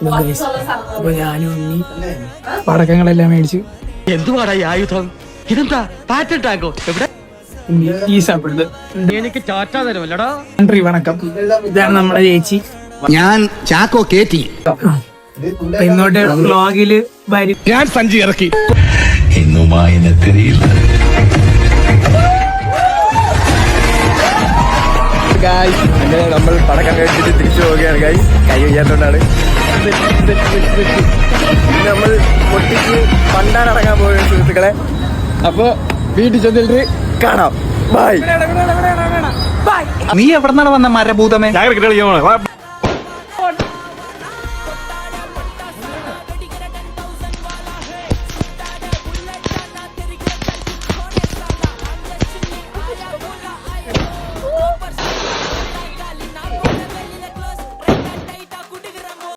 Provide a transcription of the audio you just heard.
അപ്പൊ ഞാനും ഉണ്ണി പടക്കങ്ങളെല്ലാം മേടിച്ചു. എന്തുവാടാ ഈ ആയുധം? ഇതെന്താ പാറ്റൻ ടാങ്കോ? എവിടെ ഈ സാപ്പിടുത് എനിക്ക് ടാറ്റാ തരുമല്ലടാ. നന്ദി, വണക്കം. ഇതാണ് നമ്മുടെ ചേച്ചി. ഞാൻ ചാക്കോ കേറ്റി. അപ്പൊ ഇന്നോട്ട് വ്ളോഗില് വരും. ഞാൻ സഞ്ചി ഇറക്കി. അങ്ങനെ നമ്മൾ പടക്കം കഴിച്ചിട്ട് തിരിച്ചു പോവുകയാണ് ഗൈസ്. കൈ വയ്യാത്തോണ്ടാണ്. നമ്മൾ പൊട്ടിച്ച് പണ്ടാനടങ്ങാൻ പോകുന്ന സുഹൃത്തുക്കളെ. അപ്പൊ വീട്ടിൽ ചെന്നിട്ട് കാണാം. ബൈ. നീ എവിടെന്നാണ് വന്ന മരഭൂതമേ? ഞാൻ ക്രിക്കറ്റ് കളിക്കാൻ പോണേ.